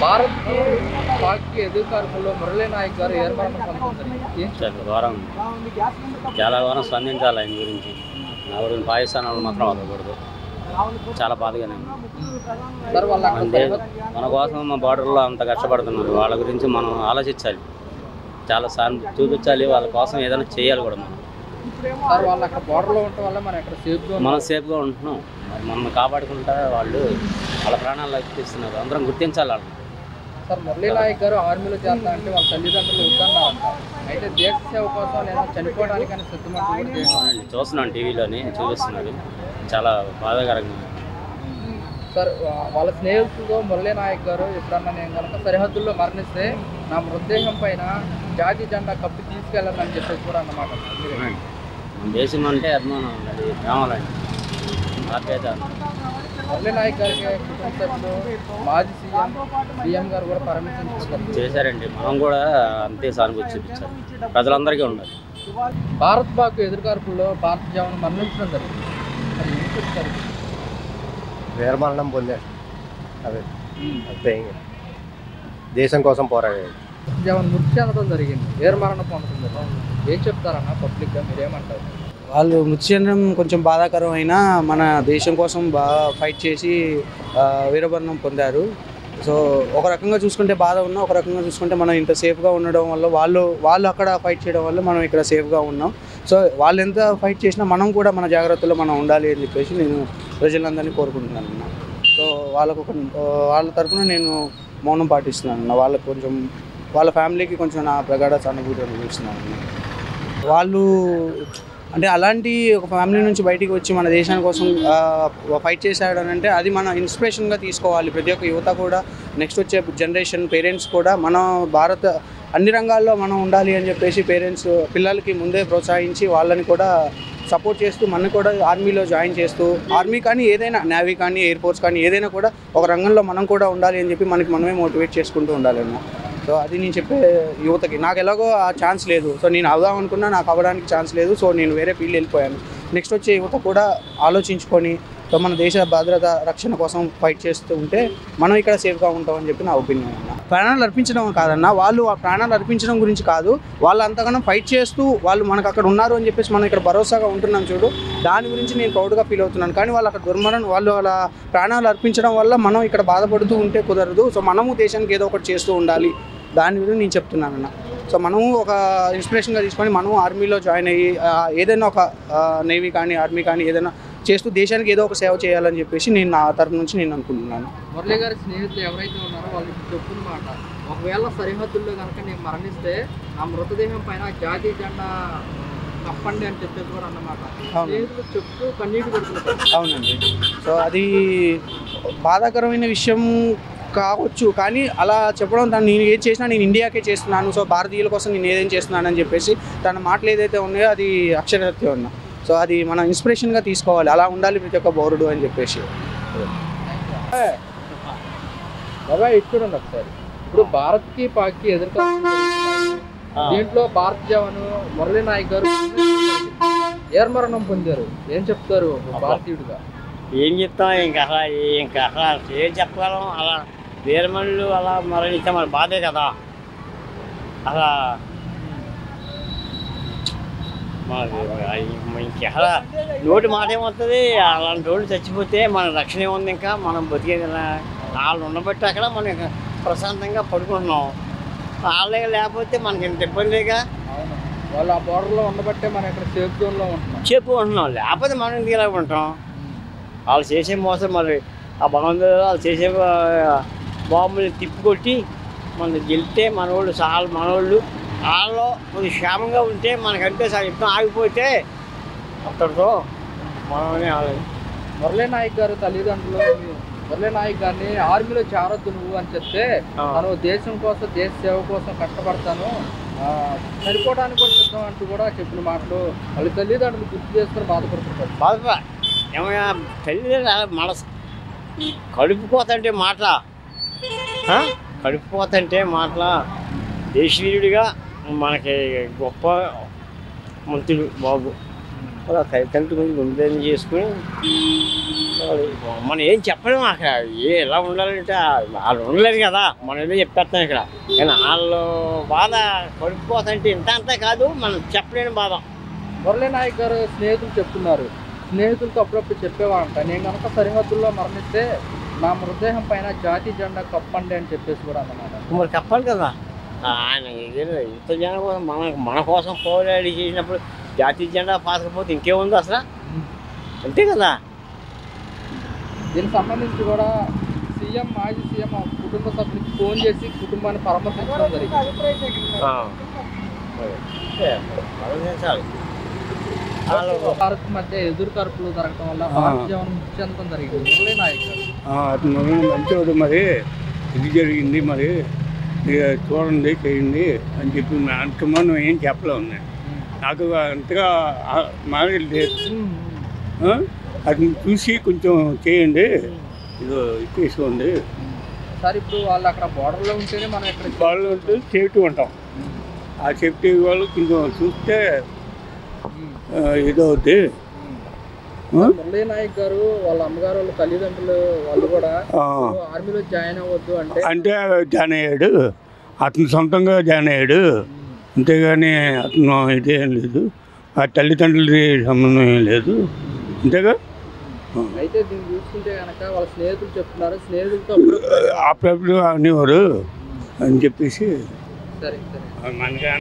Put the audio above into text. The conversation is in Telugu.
భారత్ పాక్కి ఎదురుకారులో మురళీ నాయక్ గారు ఏర్మరణ ఘోరం, చాలా ఘోరం స్పందించాలి ఆయన గురించి. నా గురించి పాకిస్తాన్ వాళ్ళు మాత్రం వదలకూడదు. చాలా బాధగానే మన కోసం మా బార్డర్లో అంత కష్టపడుతున్నారు. వాళ్ళ గురించి మనం ఆలోచించాలి, చాలా సార్లు చూపించాలి. వాళ్ళ కోసం ఏదైనా చేయాలి కూడా. మనం సేఫ్గా ఉంటున్నాం. మనం కాపాడుకుంటా వాళ్ళు వాళ్ళ ప్రాణాలు అర్పిస్తున్నారు. అందరం గుర్తించాలి వాళ్ళని. సార్ మురళీ నాయక్ గారు ఆర్మీలో చేస్తా అంటే వాళ్ళ తల్లిదండ్రులు వద్దన్నారంట. అయితే దేశ సేవ కోసం నేను చనిపోవడానికని సిద్ధమంటే చూస్తున్నాను, టీవీలోని చూపిస్తున్నారు. చాలా బాధాకరంగా. సార్ వాళ్ళ స్నేహితులతో మురళీ నాయక్ గారు ఎప్పుడన్నా నేను కనుక సరిహద్దుల్లో మరణిస్తే నా మృతదేహం పైన జాతీయ జెండా కప్పి తీసుకెళ్ళాలని చెప్పేసి కూడా అన్నమాట. మన దేశం అంటే అభిమానం, అది రావాలండి. మురళీ నాయక్ గారికి కుటుంబ సభ్యులు మాజీ సీఎం గారు కూడా పరామర్శించారు చేశారండి. మనం కూడా అంతే సానుభూతి చూపించాలి, ప్రజలందరికీ ఉండాలి. భారత్ పాక్ ఎదురుకార్పుల్లో భారత జవాను మరణించడం జరిగింది. అది ఏం చెప్తారు? వీరమరణం పొందాడు. అదే అంతే, దేశం కోసం పోరాడాడు. జవాన్ మృతి చెందడం జరిగింది, వీరమరణం పొందడం జరిగింది. ఏం చెప్తారన్న పబ్లిక్గా మీరేమంటారు? వాళ్ళు మృతి చెందడం కొంచెం బాధాకరమైన, మన దేశం కోసం బాగా ఫైట్ చేసి వీరమరణం పొందారు. సో ఒక రకంగా చూసుకుంటే బాధ ఉన్నా, ఒక రకంగా చూసుకుంటే మనం ఇంత సేఫ్గా ఉండడం వల్ల, వాళ్ళు అక్కడ ఫైట్ చేయడం వల్ల మనం ఇక్కడ సేఫ్గా ఉన్నాం. సో వాళ్ళు ఎంత ఫైట్ చేసినా మనం కూడా మన జాగ్రత్తలో మనం ఉండాలి అని చెప్పేసి నేను ప్రజలందరినీ కోరుకుంటున్నాను అన్న. సో వాళ్ళ తరఫున నేను మౌనం పాటిస్తున్నాను. వాళ్ళకు కొంచెం, వాళ్ళ ఫ్యామిలీకి కొంచెం నా ప్రగాఢ సానుభూతి అనుభవిస్తున్నాను. వాళ్ళు అంటే అలాంటి ఒక ఫ్యామిలీ నుంచి బయటికి వచ్చి మన దేశం కోసం ఫైట్ చేశాడని అంటే అది మన ఇన్స్పిరేషన్గా తీసుకోవాలి. ప్రతి ఒక్క యువత కూడా, నెక్స్ట్ వచ్చే జనరేషన్ పేరెంట్స్ కూడా మన భారత అన్ని రంగాల్లో మనం ఉండాలి అని చెప్పేసి పేరెంట్స్ పిల్లలకి ముందే ప్రోత్సహించి వాళ్ళని కూడా సపోర్ట్ చేస్తూ మనం కూడా ఆర్మీలో జాయిన్ చేస్తూ, ఆర్మీ కానీ ఏదైనా నేవీ కానీ ఎయిర్ ఫోర్స్ కానీ ఏదైనా కూడా ఒక రంగంలో మనం కూడా ఉండాలి అని చెప్పి మనమే మోటివేట్ చేసుకుంటూ ఉండాలన్న. సో అది నేను చెప్పే యువతకి. నాకు ఎలాగో ఆ ఛాన్స్ లేదు. సో నేను అవుదాం అనుకున్నా, నాకు అవ్వడానికి ఛాన్స్ లేదు. సో నేను వేరే ఫీల్డ్ వెళ్ళిపోయాను. నెక్స్ట్ వచ్చే యువత కూడా ఆలోచించుకొని సో మన దేశ భద్రత రక్షణ కోసం ఫైట్ చేస్తూ ఉంటే మనం ఇక్కడ సేఫ్గా ఉంటామని చెప్పి నా ఒపీనియన్ అన్న. ప్రాణాలు అర్పించడం కాదన్న, వాళ్ళు ఆ ప్రాణాలు అర్పించడం గురించి కాదు, వాళ్ళు అంతగానో ఫైట్ చేస్తూ వాళ్ళు మనకు అక్కడ ఉన్నారు అని చెప్పేసి మనం ఇక్కడ భరోసాగా ఉంటున్నాం చూడు, దాని గురించి నేను ప్రౌడ్గా ఫీల్ అవుతున్నాను. కానీ వాళ్ళు అక్కడ వాళ్ళు వాళ్ళ ప్రాణాలు అర్పించడం వల్ల మనం ఇక్కడ బాధపడుతూ ఉంటే కుదరదు. సో మనము దేశానికి ఏదో ఒకటి చేస్తూ ఉండాలి, దాని గురించి నేను చెప్తున్నానన్న. సో మనము ఒక ఇన్స్పిరేషన్గా తీసుకొని మనము ఆర్మీలో జాయిన్ అయ్యి ఏదైనా ఒక నేవీ కానీ ఆర్మీ కానీ ఏదైనా చేస్తూ దేశానికి ఏదో ఒక సేవ చేయాలని చెప్పేసి నేను నా తరఫు నుంచి నేను అనుకుంటున్నాను. మురళీ గారి స్నేహితులు ఎవరైతే ఉన్నారో వాళ్ళు చెప్తున్న మాట, ఒకవేళ సరిహద్దుల్లో కనుక నేను మరణిస్తే ఆ మృతదేహం పైన జాతీయ జెండా కప్పండి అని చెప్పేసి కూడా అన్నమాట. స్నేహితులు చెప్తూ కన్నీటి పెడుతున్నారు. అవునండి. సో అది బాధాకరమైన విషయం కావచ్చు, కానీ అలా చెప్పడం, తను నేను ఏది చేసినా నేను ఇండియాకే చేస్తున్నాను, సో భారతీయుల కోసం నేను ఏదేం చేస్తున్నానని చెప్పేసి తన మాటలు ఏదైతే ఉన్నాయో అది అక్షరసత్యం ఉన్నా. సో అది మనం ఇన్స్పిరేషన్గా తీసుకోవాలి, అలా ఉండాలి ప్రతి ఒక్క పౌరుడు అని చెప్పేసి. బాబాయ్ ఇచ్చుడండి ఒకసారి. ఇప్పుడు భారత్కి పాక్కి ఎదుర్కొన్న దీంట్లో భారత జవాను మురళీ నాయక్ గారు ఏర్మరణం పొందారు. ఏం చెప్తారు భారతీయుడిగా? ఏం చెప్తాం, ఇంకా అసలు ఏం చెప్పగలం. అలా వీరమణులు అలా మరణిస్తే మన బాధే కదా. అలా ఇంకెలా నోటి మాట ఏమవుతుంది, అలాంటి వాళ్ళు చచ్చిపోతే మన రక్షణ ఏముంది, ఇంకా మనం బతికేది వాళ్ళు ఉండబట్టి అక్కడ మనం ప్రశాంతంగా పడుకుంటున్నాం. వాళ్ళే లేకపోతే మనకి ఇంత ఇబ్బందిగా. వాళ్ళు ఆ బోర్డర్లో ఉండబట్టే మనం ఇక్కడ సేఫ్ జోన్లో ఉంటున్నాం, చెప్పుకుంటున్నాం. లేకపోతే మనం ఇంటికి ఎలా ఉంటాం? వాళ్ళు చేసే మోసం, మరి ఆ భగవంతుడు వాళ్ళు చేసే బాంబులు తిప్పికొట్టి మనం గెలిస్తే మనోళ్ళు చాలా మనోళ్ళు వాళ్ళు కొంచెం క్షేమంగా ఉంటే మనకంటే సార్ యుద్ధం ఆగిపోతే అక్కడితో మనమే ఆలోచన. మురళీ నాయక్ గారు తల్లిదండ్రులు మురళీ నాయక్ గారిని ఆర్మీలో చేరొద్దు నువ్వు అని చెప్తే, తను దేశం కోసం దేశ సేవ కోసం కష్టపడతాను, చనిపోవడానికి కూడా సిద్ధం అంటూ కూడా చెప్పిన మాటలు వాళ్ళ తల్లిదండ్రులు గుర్తు చేసుకుని బాధపడుతుంటారు. బాధపడ ఏమయ్యా తల్లిదండ్రులు మన కడుపుకోతంటే మాటల కడుపుకోతంటే మాటల దేశవీరుడిగా మనకి గొప్ప మంత్రులు బాబు అలా తల్లిదండ్రులు కొంచెం గుండెని చేసుకుని మనం ఏం చెప్పలేము అక్కడ ఎలా ఉండాలంటే వాళ్ళు ఉండలేదు కదా మనం ఏదో చెప్పేస్తాం ఇక్కడ కానీ వాళ్ళు బాధ పడిపోతుంటే ఇంత అంతా కాదు మనం చెప్పలేని బాధ. మురళీ నాయక్ గారు స్నేహితులు చెప్తున్నారు, స్నేహితులతో అప్పుడప్పుడు చెప్పేవాడంట, నేను కనుక సరిహద్దుల్లో మరణిస్తే నా మృతదేహం పైన జాతీయ జెండా కప్పండి అని చెప్పేసి కూడా అన్నమాట. మరి చెప్పాలి కదా ఆయన ఇంత జనం కోసం మన కోసం పోరాడి చేసినప్పుడు జాతీయ జెండా పాతకపోతే ఇంకేముంది అసలు, అంతే కదా. దీనికి సంబంధించి కూడా సీఎం మాజీ సీఎం కుటుంబ సభ్యులకి ఫోన్ చేసి కుటుంబాన్ని పరామర్శించడం జరిగింది. భారత్ మధ్య ఎదురు కరుపులు జరగడం వల్ల భారత జీవనం మృతి చెందడం జరిగింది. మురళీ నాయక్ గారు అతను మంచివాడు, మరి ఇది జరిగింది, మరి చూడండి చేయండి అని చెప్పి అంతకుముందు ఏం చెప్పలేము. నాకు అంతగా మాది లేదు. అది చూసి కొంచెం చేయండి, ఇదో తీసుకోండి. సార్ ఇప్పుడు వాళ్ళు అక్కడ బార్డర్లో ఉంటేనే మనం ఇక్కడ వాళ్ళు ఉంటే సేఫ్టీ ఉంటాం. ఆ సేఫ్టీ వాళ్ళు కొంచెం చూస్తే ఇదవుద్ది. మురళీ నాయక్ గారు వాళ్ళ అమ్మగారు వాళ్ళ తల్లిదండ్రులు వాళ్ళు కూడా ఆర్మీలో జాయిన్ అవ్వద్దు అంటే జాయిన్ అయ్యాడు, అతను సొంతంగా జాయిన్ అయ్యాడు, అంతేగాని అతను ఇదేం లేదు, ఆ తల్లిదండ్రులది సంబంధం ఏం లేదు, అంతేగా. అయితే దీన్ని చూసుకుంటే కనుక వాళ్ళ స్నేహితులు చెప్తున్నారు, స్నేహితులతో అప్పుడప్పుడు అనేవారు అని చెప్పేసి సరే మనకి